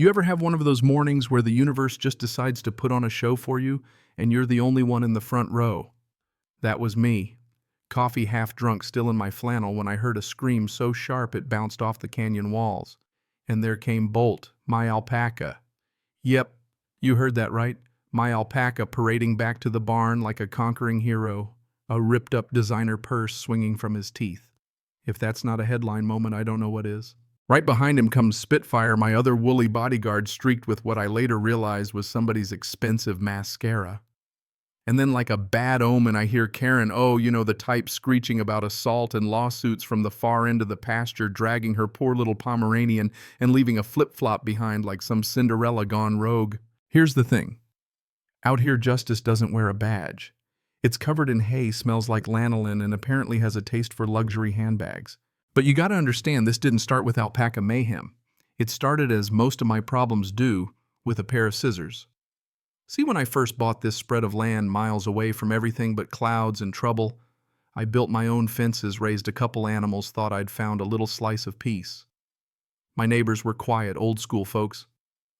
You ever have one of those mornings where the universe just decides to put on a show for you and you're the only one in the front row? That was me. Coffee half drunk, still in my flannel, when I heard a scream so sharp it bounced off the canyon walls. And there came Bolt, my alpaca. Yep, you heard that right. My alpaca parading back to the barn like a conquering hero, a ripped-up designer purse swinging from his teeth. If that's not a headline moment, I don't know what is. Right behind him comes Spitfire, my other woolly bodyguard, streaked with what I later realized was somebody's expensive mascara. And then, like a bad omen, I hear Karen, the type, screeching about assault and lawsuits from the far end of the pasture, dragging her poor little Pomeranian and leaving a flip-flop behind like some Cinderella gone rogue. Here's the thing. Out here, justice doesn't wear a badge. It's covered in hay, smells like lanolin, and apparently has a taste for luxury handbags. But you gotta understand, this didn't start with alpaca mayhem. It started, as most of my problems do, with a pair of scissors. See, when I first bought this spread of land miles away from everything but clouds and trouble, I built my own fences, raised a couple animals, thought I'd found a little slice of peace. My neighbors were quiet, old-school folks.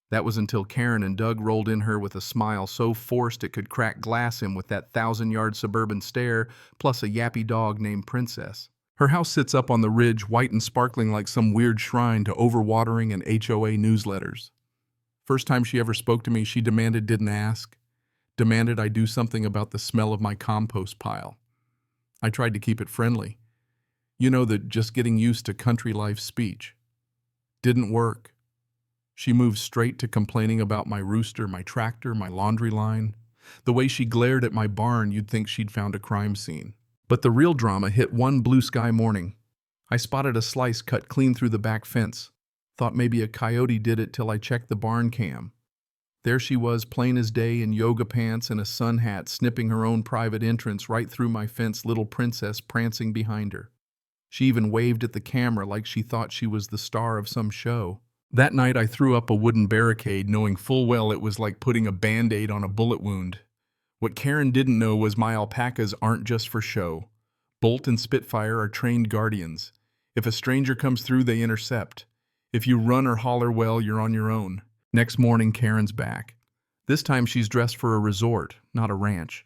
That was until Karen and Doug rolled in here with a smile so forced it could crack glass in, with that 1,000-yard suburban stare, plus a yappy dog named Princess. Her house sits up on the ridge, white and sparkling like some weird shrine to overwatering and HOA newsletters. First time she ever spoke to me, she demanded, didn't ask, demanded I do something about the smell of my compost pile. I tried to keep it friendly. You know, that just getting used to country life speech. Didn't work. She moved straight to complaining about my rooster, my tractor, my laundry line. The way she glared at my barn, you'd think she'd found a crime scene. But the real drama hit one blue sky morning. I spotted a slice cut clean through the back fence. Thought maybe a coyote did it till I checked the barn cam. There she was, plain as day, in yoga pants and a sun hat, snipping her own private entrance right through my fence, little Princess prancing behind her. She even waved at the camera like she thought she was the star of some show. That night I threw up a wooden barricade, knowing full well it was like putting a Band-Aid on a bullet wound. What Karen didn't know was my alpacas aren't just for show. Bolt and Spitfire are trained guardians. If a stranger comes through, they intercept. If you run or holler, well, you're on your own. Next morning, Karen's back. This time she's dressed for a resort, not a ranch.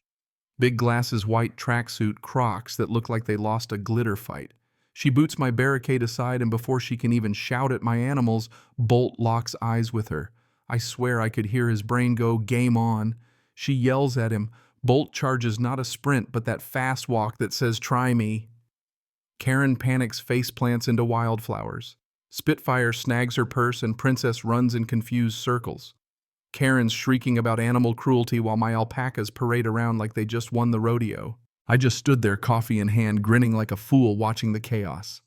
Big glasses, white tracksuit, Crocs that look like they lost a glitter fight. She boots my barricade aside, and before she can even shout at my animals, Bolt locks eyes with her. I swear I could hear his brain go, game on. She yells at him. Bolt charges not a sprint, but that fast walk that says, try me. Karen panics, face plants into wildflowers. Spitfire snags her purse, and Princess runs in confused circles. Karen's shrieking about animal cruelty while my alpacas parade around like they just won the rodeo. I just stood there, coffee in hand, grinning like a fool, watching the chaos.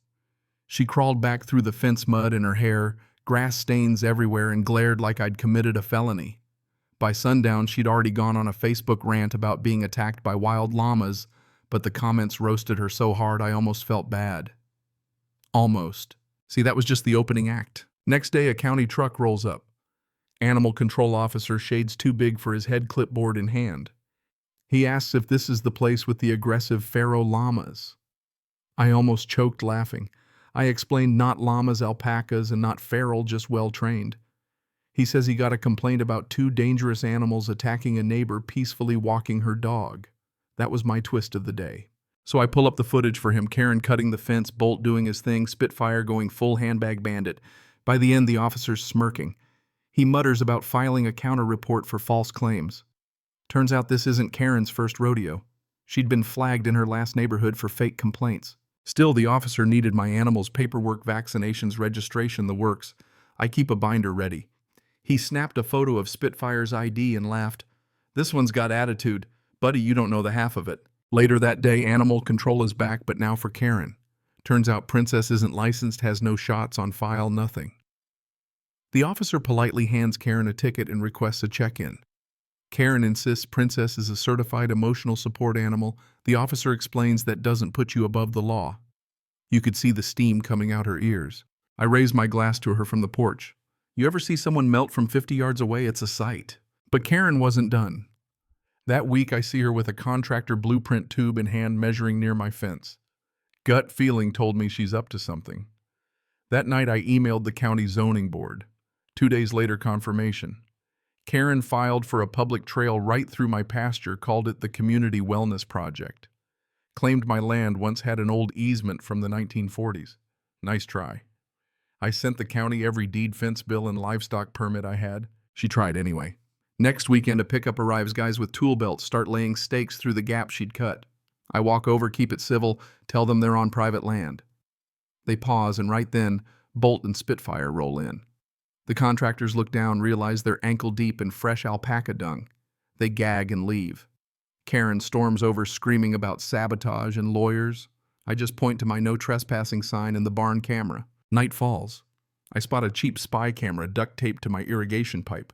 She crawled back through the fence mud in her hair, grass stains everywhere, and glared like I'd committed a felony. By sundown, she'd already gone on a Facebook rant about being attacked by wild llamas, but the comments roasted her so hard I almost felt bad. Almost. See, that was just the opening act. Next day, a county truck rolls up. Animal control officer, shades too big for his head, clipboard in hand. He asks if this is the place with the aggressive pharaoh llamas. I almost choked laughing. I explained not llamas, alpacas, and not feral, just well-trained. He says he got a complaint about 2 dangerous animals attacking a neighbor peacefully walking her dog. That was my twist of the day. So I pull up the footage for him, Karen cutting the fence, Bolt doing his thing, Spitfire going full handbag bandit. By the end, the officer's smirking. He mutters about filing a counter-report for false claims. Turns out this isn't Karen's first rodeo. She'd been flagged in her last neighborhood for fake complaints. Still, the officer needed my animals' paperwork, vaccinations, registration, the works. I keep a binder ready. He snapped a photo of Spitfire's ID and laughed. This one's got attitude. Buddy, you don't know the half of it. Later that day, animal control is back, but now for Karen. Turns out Princess isn't licensed, has no shots on file, nothing. The officer politely hands Karen a ticket and requests a check-in. Karen insists Princess is a certified emotional support animal. The officer explains that doesn't put you above the law. You could see the steam coming out her ears. I raise my glass to her from the porch. You ever see someone melt from 50 yards away? It's a sight. But Karen wasn't done. That week, I see her with a contractor blueprint tube in hand, measuring near my fence. Gut feeling told me she's up to something. That night, I emailed the county zoning board. 2 days later, confirmation. Karen filed for a public trail right through my pasture, called it the Community Wellness Project. Claimed my land once had an old easement from the 1940s. Nice try. I sent the county every deed, fence bill, and livestock permit I had. She tried anyway. Next weekend, a pickup arrives. Guys with tool belts start laying stakes through the gap she'd cut. I walk over, keep it civil, tell them they're on private land. They pause, and right then, Bolt and Spitfire roll in. The contractors look down, realize they're ankle deep in fresh alpaca dung. They gag and leave. Karen storms over, screaming about sabotage and lawyers. I just point to my no trespassing sign and the barn camera. Night falls. I spot a cheap spy camera duct taped to my irrigation pipe.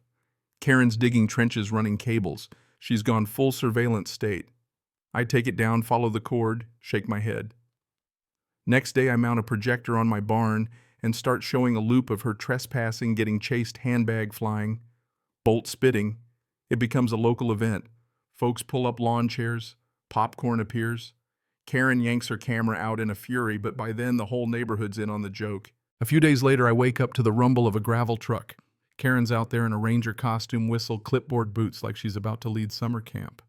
Karen's digging trenches, running cables. She's gone full surveillance state. I take it down, follow the cord, shake my head. Next day, I mount a projector on my barn and start showing a loop of her trespassing, getting chased, handbag flying, Bolt spitting. It becomes a local event. Folks pull up lawn chairs. Popcorn appears. Karen yanks her camera out in a fury, but by then the whole neighborhood's in on the joke. A few days later, I wake up to the rumble of a gravel truck. Karen's out there in a ranger costume, whistle, clipboard boots, like she's about to lead summer camp.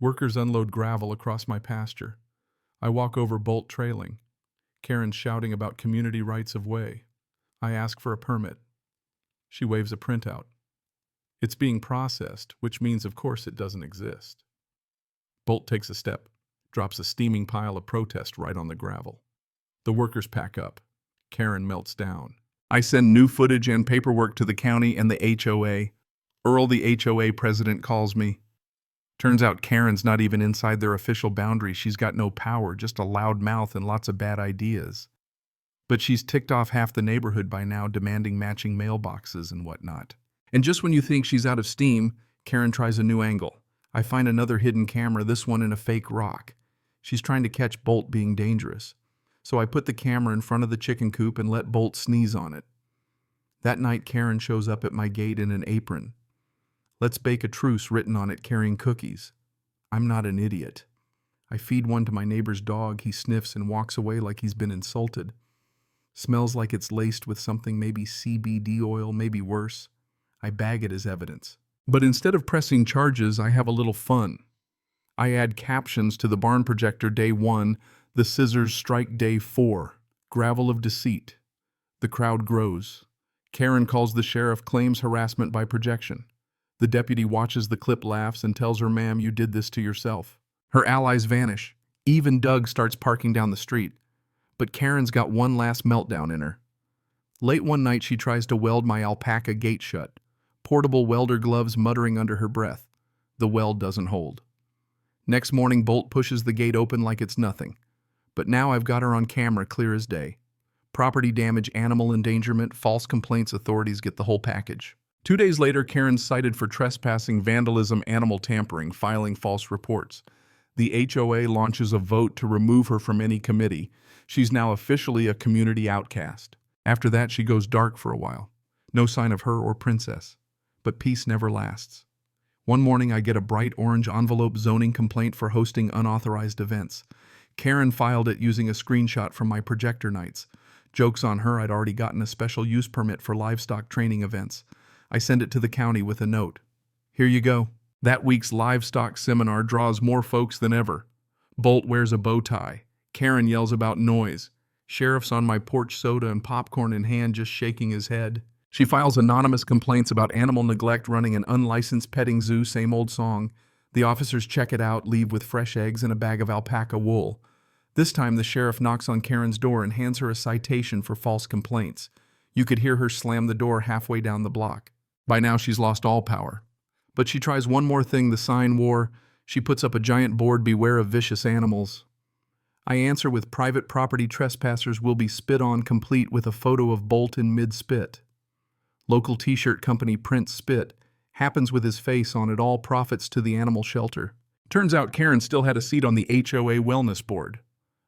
Workers unload gravel across my pasture. I walk over, Bolt trailing. Karen's shouting about community rights of way. I ask for a permit. She waves a printout. It's being processed, which means, of course, it doesn't exist. Bolt takes a step, drops a steaming pile of protest right on the gravel. The workers pack up. Karen melts down. I send new footage and paperwork to the county and the HOA. Earl, the HOA president, calls me. Turns out Karen's not even inside their official boundaries. She's got no power, just a loud mouth and lots of bad ideas. But she's ticked off half the neighborhood by now, demanding matching mailboxes and whatnot. And just when you think she's out of steam, Karen tries a new angle. I find another hidden camera, this one in a fake rock. She's trying to catch Bolt being dangerous. So I put the camera in front of the chicken coop and let Bolt sneeze on it. That night, Karen shows up at my gate in an apron. "Let's bake a truce" written on it, carrying cookies. I'm not an idiot. I feed one to my neighbor's dog. He sniffs and walks away like he's been insulted. Smells like it's laced with something, maybe CBD oil, maybe worse. I bag it as evidence. But instead of pressing charges, I have a little fun. I add captions to the barn projector: Day 1, the scissors strike. Day 4, gravel of deceit. The crowd grows. Karen calls the sheriff, claims harassment by projection. The deputy watches the clip, laughs, and tells her, "Ma'am, you did this to yourself." Her allies vanish. Even Doug starts parking down the street. But Karen's got one last meltdown in her. Late one night, she tries to weld my alpaca gate shut. Portable welder gloves, muttering under her breath. The weld doesn't hold. Next morning, Bolt pushes the gate open like it's nothing. But now I've got her on camera, clear as day. Property damage, animal endangerment, false complaints, authorities get the whole package. 2 days later, Karen's cited for trespassing, vandalism, animal tampering, filing false reports. The HOA launches a vote to remove her from any committee. She's now officially a community outcast. After that, she goes dark for a while. No sign of her or Princess. But peace never lasts. One morning, I get a bright orange envelope zoning complaint for hosting unauthorized events. Karen filed it using a screenshot from my projector nights. Joke's on her, I'd already gotten a special use permit for livestock training events. I send it to the county with a note. Here you go. That week's livestock seminar draws more folks than ever. Bolt wears a bow tie. Karen yells about noise. Sheriff's on my porch, soda and popcorn in hand, just shaking his head. She files anonymous complaints about animal neglect, running an unlicensed petting zoo, same old song. The officers check it out, leave with fresh eggs and a bag of alpaca wool. This time, the sheriff knocks on Karen's door and hands her a citation for false complaints. You could hear her slam the door halfway down the block. By now, she's lost all power. But she tries one more thing, the sign war. She puts up a giant board, "Beware of vicious animals." I answer with "Private property trespassers will be spit on," complete with a photo of Bolt in mid-spit. Local t-shirt company prints "spit," happens with his face on it, all profits to the animal shelter. Turns out Karen still had a seat on the HOA wellness board.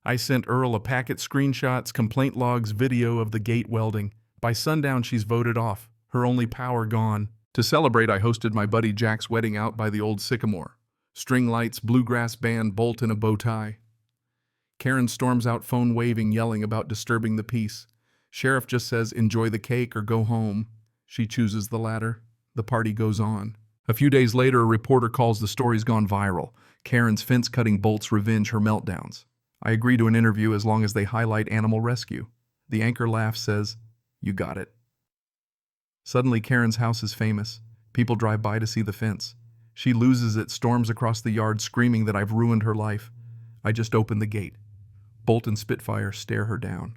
I sent Earl a packet, screenshots, complaint logs, video of the gate welding. By sundown, she's voted off, her only power gone. To celebrate, I hosted my buddy Jack's wedding out by the old sycamore. String lights, bluegrass band, Bolt in a bow tie. Karen storms out, phone waving, yelling about disturbing the peace. Sheriff just says, "Enjoy the cake or go home." She chooses the latter. The party goes on. A few days later, a reporter calls the story's gone viral. Karen's fence-cutting bolts revenge her meltdowns. I agree to an interview as long as they highlight animal rescue. The anchor laughs, says, "You got it." Suddenly, Karen's house is famous. People drive by to see the fence. She loses it, storms across the yard, screaming that I've ruined her life. I just open the gate. Bolt and Spitfire stare her down.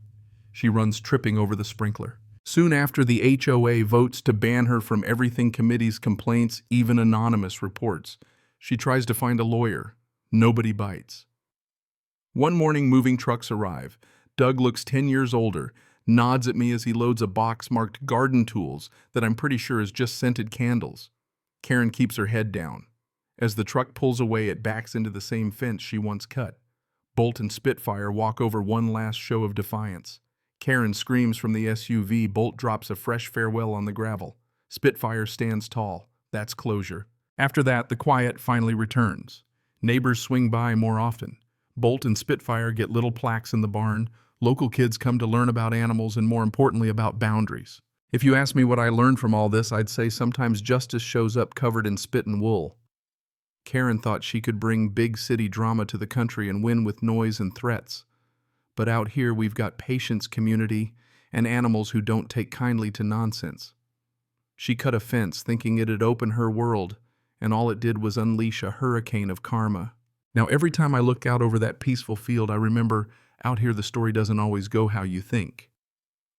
She runs tripping over the sprinkler. Soon after, the HOA votes to ban her from everything: committees, complaints, even anonymous reports. She tries to find a lawyer. Nobody bites. One morning, moving trucks arrive. Doug looks 10 years older, nods at me as he loads a box marked garden tools that I'm pretty sure is just scented candles. Karen keeps her head down. As the truck pulls away, it backs into the same fence she once cut. Bolt and Spitfire walk over one last show of defiance. Karen screams from the SUV. Bolt drops a fresh farewell on the gravel. Spitfire stands tall. That's closure. After that, the quiet finally returns. Neighbors swing by more often. Bolt and Spitfire get little plaques in the barn. Local kids come to learn about animals and, more importantly, about boundaries. If you ask me what I learned from all this, I'd say sometimes justice shows up covered in spit and wool. Karen thought she could bring big city drama to the country and win with noise and threats. But out here, we've got patience, community, and animals who don't take kindly to nonsense. She cut a fence thinking it'd open her world, and all it did was unleash a hurricane of karma. Now, every time I look out over that peaceful field, I remember, out here the story doesn't always go how you think.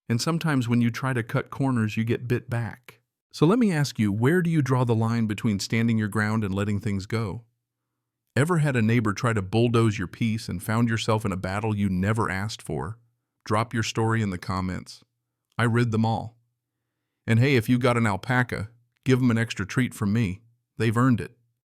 And sometimes when you try to cut corners, you get bit back. So let me ask you, where do you draw the line between standing your ground and letting things go? Ever had a neighbor try to bulldoze your peace and found yourself in a battle you never asked for? Drop your story in the comments. I read them all. And hey, if you got an alpaca, give them an extra treat from me. They've earned it.